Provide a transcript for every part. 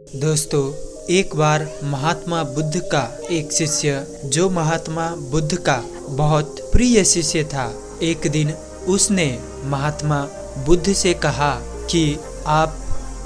दोस्तों, एक बार महात्मा बुद्ध का एक शिष्य, जो महात्मा बुद्ध का बहुत प्रिय शिष्य था, एक दिन उसने महात्मा बुद्ध से कहा कि आप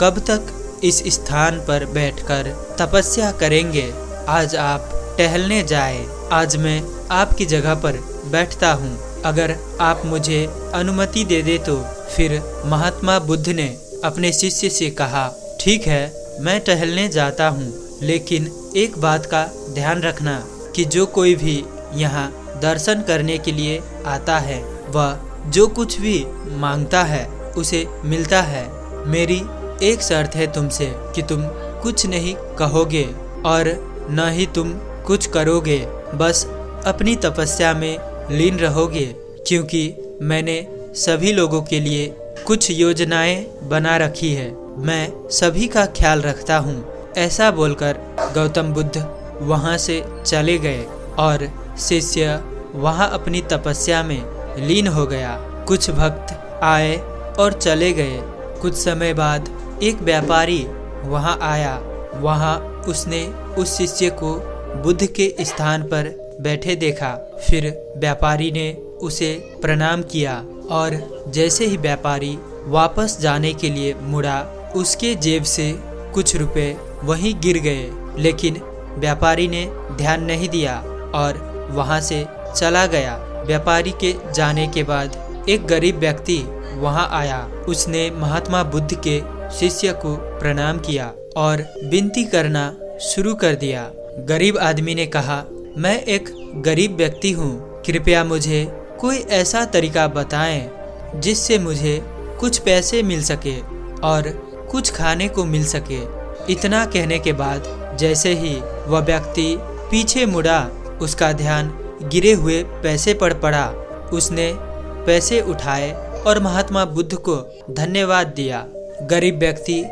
कब तक इस स्थान पर बैठकर तपस्या करेंगे। आज आप टहलने जाएं। आज मैं आपकी जगह पर बैठता हूँ। अगर आप मुझे अनुमति दे दे तो। फिर महात्मा बुद्ध ने अपने शिष्य से कहा, ठीक है, मैं टहलने जाता हूँ, लेकिन एक बात का ध्यान रखना कि जो कोई भी यहाँ दर्शन करने के लिए आता है, वह जो कुछ भी मांगता है उसे मिलता है। मेरी एक शर्त है तुमसे कि तुम कुछ नहीं कहोगे और न ही तुम कुछ करोगे, बस अपनी तपस्या में लीन रहोगे, क्योंकि मैंने सभी लोगों के लिए कुछ योजनाएं बना रखी है। मैं सभी का ख्याल रखता हूँ। ऐसा बोलकर गौतम बुद्ध वहाँ से चले गए और शिष्य वहाँ अपनी तपस्या में लीन हो गया। कुछ भक्त आए और चले गए। कुछ समय बाद एक व्यापारी वहाँ आया। वहाँ उसने उस शिष्य को बुद्ध के स्थान पर बैठे देखा। फिर व्यापारी ने उसे प्रणाम किया और जैसे ही व्यापारी वापस जाने के लिए मुड़ा, उसके जेब से कुछ रुपए वहीं गिर गए। लेकिन व्यापारी ने ध्यान नहीं दिया और वहां से चला गया। व्यापारी के जाने के बाद एक गरीब व्यक्ति वहां आया। उसने महात्मा बुद्ध के शिष्य को प्रणाम किया और विनती करना शुरू कर दिया। गरीब आदमी ने कहा, मैं एक गरीब व्यक्ति हूँ, कृपया मुझे कोई ऐसा तरीका बताएं जिससे मुझे कुछ पैसे मिल सके और कुछ खाने को मिल सके। इतना कहने के बाद जैसे ही वह व्यक्ति पीछे मुड़ा, उसका ध्यान गिरे हुए पैसे पर पड़ा। उसने पैसे उठाए और महात्मा बुद्ध को धन्यवाद दिया। गरीब व्यक्ति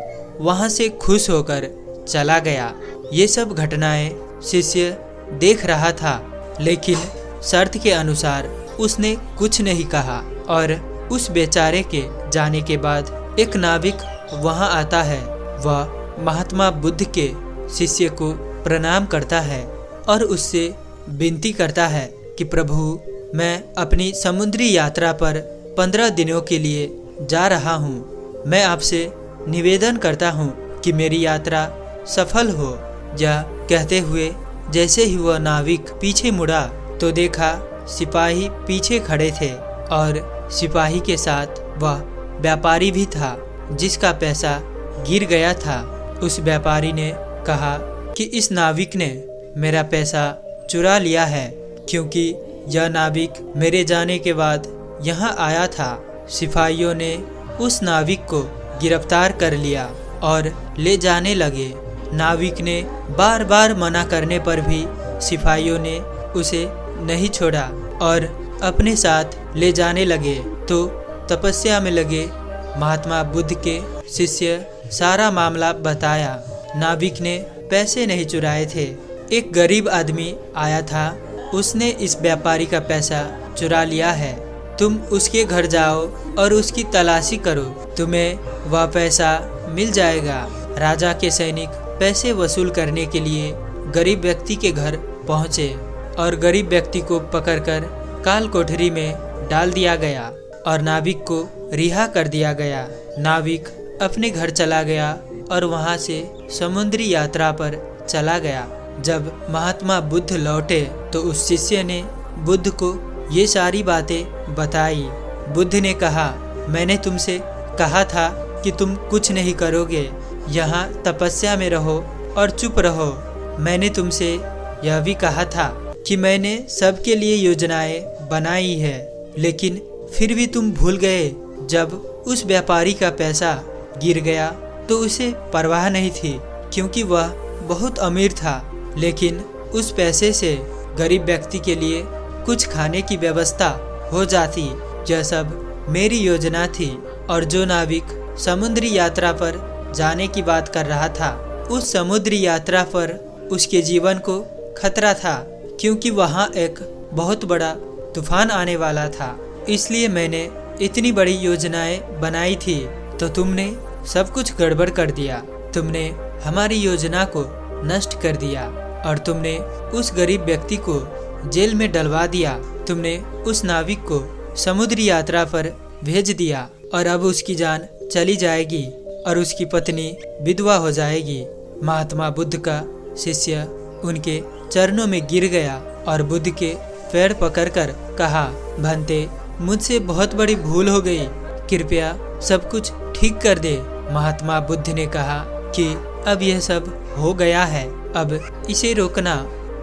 वहां से खुश होकर चला गया। ये सब घटनाएं शिष्य देख रहा था, लेकिन शर्त के अनुसार उसने कुछ नहीं कहा। और उस बेचारे के जाने के बाद एक नाविक वहां आता है। वह महात्मा बुद्ध के शिष्य को प्रणाम करता है और उससे विनती करता है कि प्रभु, मैं अपनी समुद्री यात्रा पर 15 दिनों के लिए जा रहा हूँ। मैं आपसे निवेदन करता हूँ कि मेरी यात्रा सफल हो। यह कहते हुए जैसे ही वह नाविक पीछे मुड़ा तो देखा सिपाही पीछे खड़े थे और सिपाही के साथ वह व्यापारी भी था जिसका पैसा गिर गया था। उस व्यापारी ने कहा कि इस नाविक ने मेरा पैसा चुरा लिया है, क्योंकि यह नाविक मेरे जाने के बाद यहाँ आया था। सिपाहियों ने उस नाविक को गिरफ्तार कर लिया और ले जाने लगे। नाविक ने बार बार मना करने पर भी सिपाहियों ने उसे नहीं छोड़ा और अपने साथ ले जाने लगे। तो तपस्या में लगे महात्मा बुद्ध के शिष्य सारा मामला बताया। नाविक ने पैसे नहीं चुराए थे। एक गरीब आदमी आया था, उसने इस व्यापारी का पैसा चुरा लिया है। तुम उसके घर जाओ और उसकी तलाशी करो, तुम्हें वह पैसा मिल जाएगा। राजा के सैनिक पैसे वसूल करने के लिए गरीब व्यक्ति के घर पहुँचे और गरीब व्यक्ति को पकड़कर काल कोठरी में डाल दिया गया और नाविक को रिहा कर दिया गया। नाविक अपने घर चला गया और वहां से समुद्री यात्रा पर चला गया। जब महात्मा बुद्ध लौटे तो उस शिष्य ने बुद्ध को ये सारी बातें बताई। बुद्ध ने कहा, मैंने तुमसे कहा था कि तुम कुछ नहीं करोगे, यहाँ तपस्या में रहो और चुप रहो। मैंने तुमसे यह भी कहा था कि मैंने सबके लिए योजनाएं बनाई है, लेकिन फिर भी तुम भूल गए। जब उस व्यापारी का पैसा गिर गया तो उसे परवाह नहीं थी, क्योंकि वह बहुत अमीर था। लेकिन उस पैसे से गरीब व्यक्ति के लिए कुछ खाने की व्यवस्था हो जाती। यह सब मेरी योजना थी। और जो नाविक समुद्री यात्रा पर जाने की बात कर रहा था, उस समुद्री यात्रा पर उसके जीवन को खतरा था, क्योंकि वहाँ एक बहुत बड़ा तूफान आने वाला था। इसलिए मैंने इतनी बड़ी योजनाएं बनाई थी, तो तुमने सब कुछ गड़बड़ कर दिया। तुमने हमारी योजना को नष्ट कर दिया और तुमने उस गरीब व्यक्ति को जेल में डलवा दिया। तुमने उस नाविक को समुद्री यात्रा पर भेज दिया और अब उसकी जान चली जाएगी और उसकी पत्नी विधवा हो जाएगी। महात्मा बुद्ध का शिष्य उनके चरणों में गिर गया और बुद्ध के पैर पकड़कर कहा, भंते, मुझसे बहुत बड़ी भूल हो गई, कृपया सब कुछ ठीक कर दे। महात्मा बुद्ध ने कहा कि अब यह सब हो गया है, अब इसे रोकना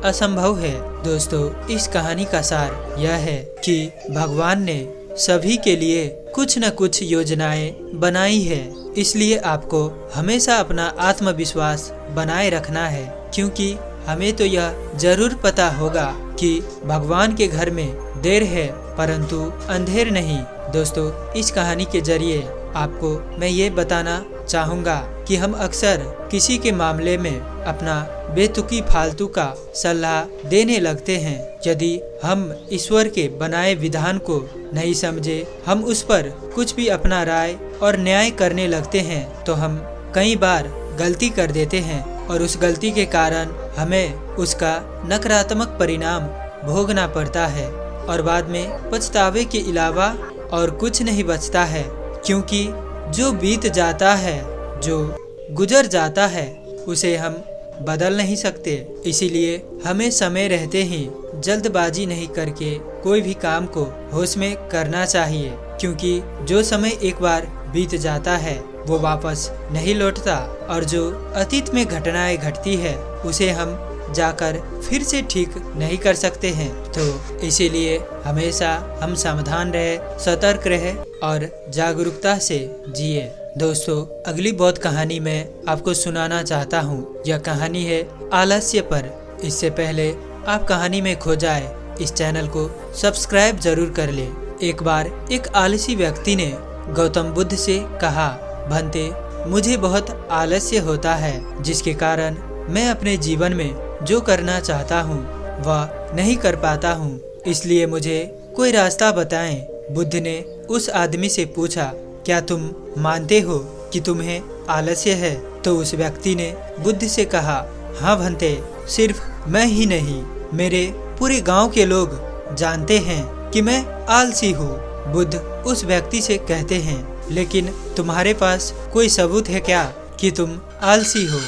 असंभव है। दोस्तों, इस कहानी का सार यह है कि भगवान ने सभी के लिए कुछ न कुछ योजनाएं बनाई है, इसलिए आपको हमेशा अपना आत्मविश्वास बनाए रखना है, क्योंकि हमें तो यह जरूर पता होगा कि भगवान के घर में देर है परंतु अंधेर नहीं। दोस्तों, इस कहानी के जरिए आपको मैं ये बताना चाहूँगा कि हम अक्सर किसी के मामले में अपना बेतुकी फालतू का सलाह देने लगते हैं। यदि हम ईश्वर के बनाए विधान को नहीं समझे, हम उस पर कुछ भी अपना राय और न्याय करने लगते हैं, तो हम कई बार गलती कर देते हैं और उस गलती के कारण हमें उसका नकारात्मक परिणाम भोगना पड़ता है और बाद में पछतावे के अलावा और कुछ नहीं बचता है, क्योंकि जो बीत जाता है, जो गुजर जाता है, उसे हम बदल नहीं सकते। इसीलिए हमें समय रहते ही जल्दबाजी नहीं करके कोई भी काम को होश में करना चाहिए, क्योंकि जो समय एक बार बीत जाता है वो वापस नहीं लौटता और जो अतीत में घटनाएं घटती है उसे हम जाकर फिर से ठीक नहीं कर सकते हैं। तो इसीलिए हमेशा हम सावधान रहे, सतर्क रहे और जागरूकता से जिए। दोस्तों, अगली बौद्ध कहानी मैं आपको सुनाना चाहता हूँ। यह कहानी है आलस्य पर। इससे पहले आप कहानी में खो जाए, इस चैनल को सब्सक्राइब जरूर कर ले। एक बार एक आलसी व्यक्ति ने गौतम बुद्ध से कहा, भंते, मुझे बहुत आलस्य होता है, जिसके कारण मैं अपने जीवन में जो करना चाहता हूँ वह नहीं कर पाता हूँ, इसलिए मुझे कोई रास्ता बताएं। बुद्ध ने उस आदमी से पूछा, क्या तुम मानते हो कि तुम्हें आलस्य है? तो उस व्यक्ति ने बुद्ध से कहा, हाँ भंते, सिर्फ मैं ही नहीं, मेरे पूरे गांव के लोग जानते हैं कि मैं आलसी हूँ। बुद्ध उस व्यक्ति से कहते हैं, लेकिन तुम्हारे पास कोई सबूत है क्या कि तुम आलसी हो?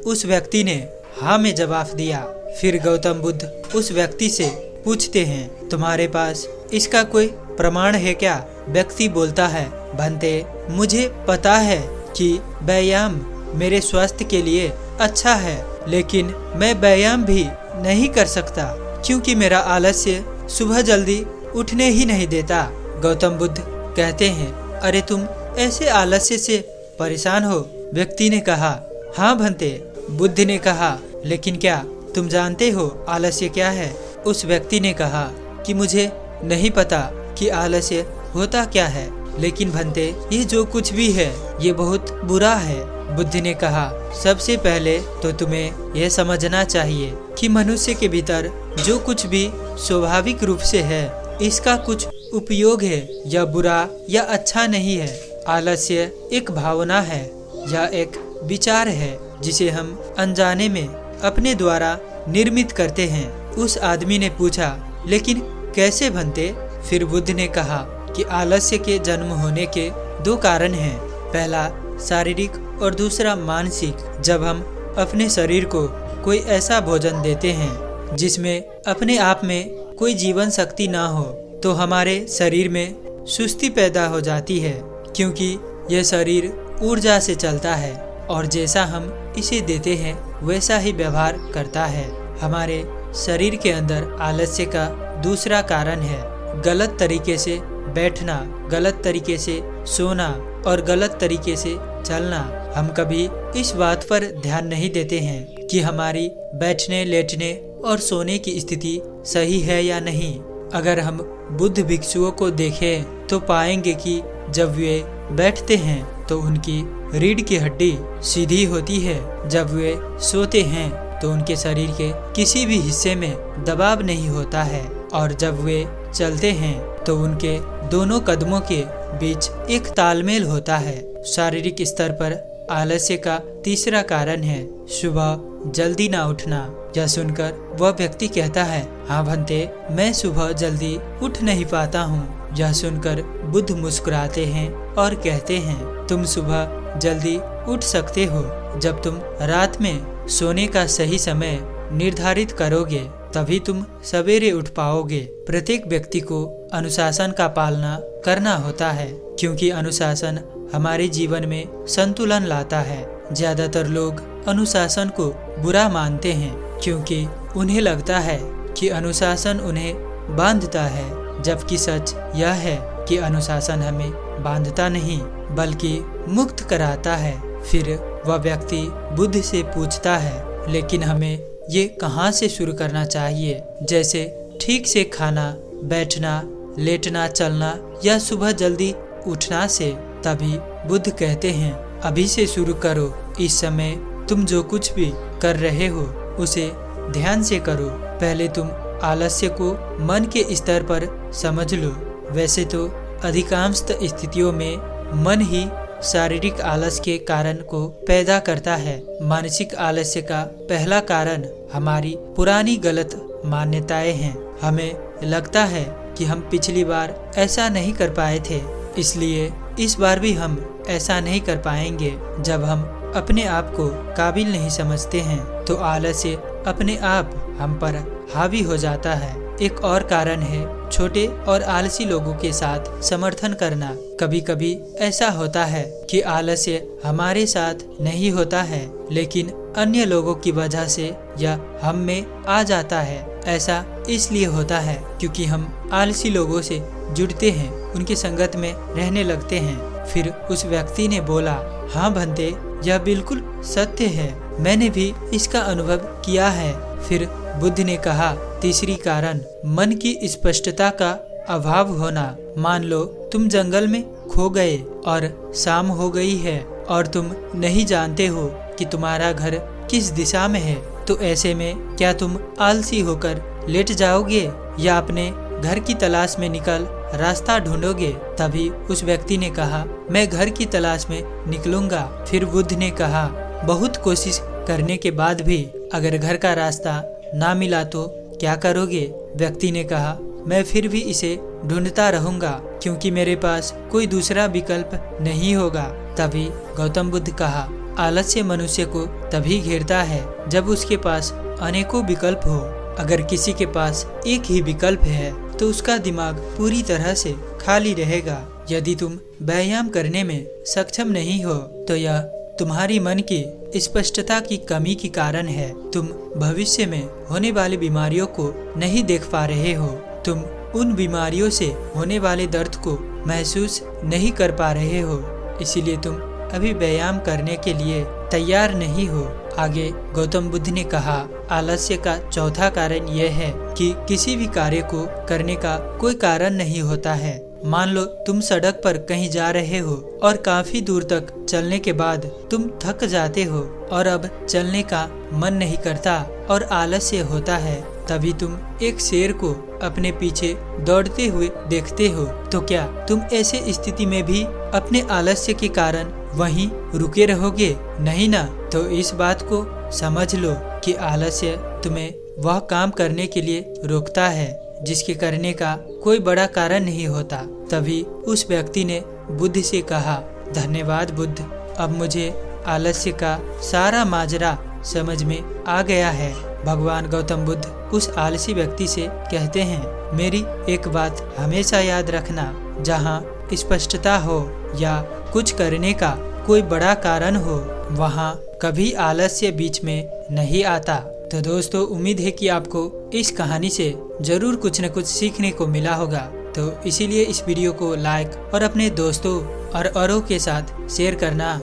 उस व्यक्ति ने हाँ में जवाब दिया। फिर गौतम बुद्ध उस व्यक्ति से पूछते हैं, तुम्हारे पास इसका कोई प्रमाण है क्या? व्यक्ति बोलता है, भंते, मुझे पता है कि व्यायाम मेरे स्वास्थ्य के लिए अच्छा है, लेकिन मैं व्यायाम भी नहीं कर सकता क्योंकि मेरा आलस्य सुबह जल्दी उठने ही नहीं देता। गौतम बुद्ध कहते हैं, अरे तुम ऐसे आलस्य से परेशान हो? व्यक्ति ने कहा, हाँ भंते। बुद्ध ने कहा, लेकिन क्या तुम जानते हो आलस्य क्या है? उस व्यक्ति ने कहा कि मुझे नहीं पता कि आलस्य होता क्या है, लेकिन भंते, ये जो कुछ भी है ये बहुत बुरा है। बुद्ध ने कहा, सबसे पहले तो तुम्हें यह समझना चाहिए कि मनुष्य के भीतर जो कुछ भी स्वाभाविक रूप से है, इसका कुछ उपयोग है, या बुरा या अच्छा नहीं है। आलस्य एक भावना है या एक विचार है जिसे हम अनजाने में अपने द्वारा निर्मित करते हैं। उस आदमी ने पूछा, लेकिन कैसे भंते? फिर बुद्ध ने कहा कि आलस्य के जन्म होने के दो कारण हैं, पहला शारीरिक और दूसरा मानसिक। जब हम अपने शरीर को कोई ऐसा भोजन देते हैं जिसमें अपने आप में कोई जीवन शक्ति ना हो, तो हमारे शरीर में सुस्ती पैदा हो जाती है, क्योंकि यह शरीर ऊर्जा से चलता है और जैसा हम इसे देते हैं वैसा ही व्यवहार करता है। हमारे शरीर के अंदर आलस्य का दूसरा कारण है गलत तरीके से बैठना, गलत तरीके से सोना और गलत तरीके से चलना। हम कभी इस बात पर ध्यान नहीं देते हैं कि हमारी बैठने, लेटने और सोने की स्थिति सही है या नहीं। अगर हम बुद्ध भिक्षुओं को देखें तो पाएंगे कि जब वे बैठते हैं तो उनकी रीढ़ की हड्डी सीधी होती है, जब वे सोते हैं तो उनके शरीर के किसी भी हिस्से में दबाव नहीं होता है, और जब वे चलते हैं तो उनके दोनों कदमों के बीच एक तालमेल होता है। शारीरिक स्तर पर आलस्य का तीसरा कारण है सुबह जल्दी ना उठना। यह सुनकर वह व्यक्ति कहता है, हाँ भंते, मैं सुबह जल्दी उठ नहीं पाता हूँ। यह सुनकर बुद्ध मुस्कुराते हैं और कहते हैं, तुम सुबह जल्दी उठ सकते हो जब तुम रात में सोने का सही समय निर्धारित करोगे, तभी तुम सवेरे उठ पाओगे। प्रत्येक व्यक्ति को अनुशासन का पालना करना होता है, क्योंकि अनुशासन हमारे जीवन में संतुलन लाता है। ज्यादातर लोग अनुशासन को बुरा मानते हैं, क्योंकि उन्हें लगता है कि अनुशासन उन्हें बांधता है, जबकि सच यह है कि अनुशासन हमें बांधता नहीं बल्कि मुक्त कराता है। फिर वह व्यक्ति बुद्ध से पूछता है, लेकिन हमें ये कहाँ से शुरू करना चाहिए, जैसे ठीक से खाना, बैठना, लेटना, चलना या सुबह जल्दी उठना से। तभी बुद्ध कहते हैं, अभी से शुरू करो। इस समय तुम जो कुछ भी कर रहे हो उसे ध्यान से करो। पहले तुम आलस्य को मन के स्तर पर समझ लो। वैसे तो अधिकांश स्थितियों में मन ही शारीरिक आलस्य के कारण को पैदा करता है। मानसिक आलस्य का पहला कारण हमारी पुरानी गलत मान्यताएं हैं। हमें लगता है कि हम पिछली बार ऐसा नहीं कर पाए थे, इसलिए इस बार भी हम ऐसा नहीं कर पाएंगे। जब हम अपने आप को काबिल नहीं समझते हैं तो आलस्य अपने आप हम पर हावी हो जाता है। एक और कारण है छोटे और आलसी लोगों के साथ समर्थन करना। कभी कभी ऐसा होता है कि आलस्य हमारे साथ नहीं होता है, लेकिन अन्य लोगों की वजह से यह हम में आ जाता है। ऐसा इसलिए होता है क्योंकि हम आलसी लोगों से जुड़ते हैं, उनकी संगत में रहने लगते हैं। फिर उस व्यक्ति ने बोला, हाँ भंते, यह बिल्कुल सत्य है, मैंने भी इसका अनुभव किया है। फिर बुद्ध ने कहा, तीसरी कारण मन की स्पष्टता का अभाव होना। मान लो तुम जंगल में खो गए और शाम हो गई है और तुम नहीं जानते हो कि तुम्हारा घर किस दिशा में है, तो ऐसे में क्या तुम आलसी होकर लेट जाओगे या अपने घर की तलाश में निकल रास्ता ढूंढोगे? तभी उस व्यक्ति ने कहा, मैं घर की तलाश में निकलूंगा। फिर बुद्ध ने कहा, बहुत कोशिश करने के बाद भी अगर घर का रास्ता ना मिला तो क्या करोगे? व्यक्ति ने कहा, मैं फिर भी इसे ढूंढता रहूंगा, क्योंकि मेरे पास कोई दूसरा विकल्प नहीं होगा। तभी गौतम बुद्ध कहा, आलस्य मनुष्य को तभी घेरता है जब उसके पास अनेकों विकल्प हो। अगर किसी के पास एक ही विकल्प है तो उसका दिमाग पूरी तरह से खाली रहेगा। यदि तुम व्यायाम करने में सक्षम नहीं हो तो यह तुम्हारी मन की स्पष्टता की कमी के कारण है। तुम भविष्य में होने वाली बीमारियों को नहीं देख पा रहे हो। तुम उन बीमारियों से होने वाले दर्द को महसूस नहीं कर पा रहे हो, इसीलिए तुम अभी व्यायाम करने के लिए तैयार नहीं हो। आगे गौतम बुद्ध ने कहा, आलस्य का चौथा कारण यह है कि किसी भी कार्य को करने का कोई कारण नहीं होता है। मान लो तुम सड़क पर कहीं जा रहे हो और काफी दूर तक चलने के बाद तुम थक जाते हो और अब चलने का मन नहीं करता और आलस्य होता है। तभी तुम एक शेर को अपने पीछे दौड़ते हुए देखते हो, तो क्या तुम ऐसे स्थिति में भी अपने आलस्य के कारण वहीं रुके रहोगे? नहीं ना। तो इस बात को समझ लो कि आलस्य तुम्हें वह काम करने के लिए रोकता है जिसके करने का कोई बड़ा कारण नहीं होता। तभी उस व्यक्ति ने बुद्ध से कहा, धन्यवाद बुद्ध, अब मुझे आलस्य का सारा माजरा समझ में आ गया है। भगवान गौतम बुद्ध उस आलसी व्यक्ति से कहते हैं, मेरी एक बात हमेशा याद रखना, जहाँ स्पष्टता हो या कुछ करने का कोई बड़ा कारण हो, वहाँ कभी आलस्य बीच में नहीं आता। तो दोस्तों, उम्मीद है कि आपको इस कहानी से जरूर कुछ न कुछ सीखने को मिला होगा। तो इसीलिए इस वीडियो को लाइक और अपने दोस्तों और औरों के साथ शेयर करना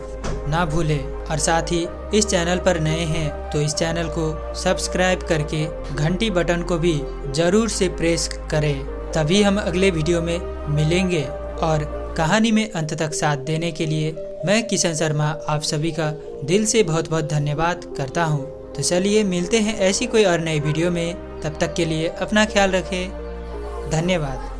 ना भूलें। और साथ ही इस चैनल पर नए हैं तो इस चैनल को सब्सक्राइब करके घंटी बटन को भी जरूर से प्रेस करें, तभी हम अगले वीडियो में मिलेंगे। और कहानी में अंत तक साथ देने के लिए मैं किशन शर्मा आप सभी का दिल से बहुत बहुत धन्यवाद करता हूँ। तो चलिए मिलते हैं ऐसी कोई और नई वीडियो में, तब तक के लिए अपना ख्याल रखें। धन्यवाद।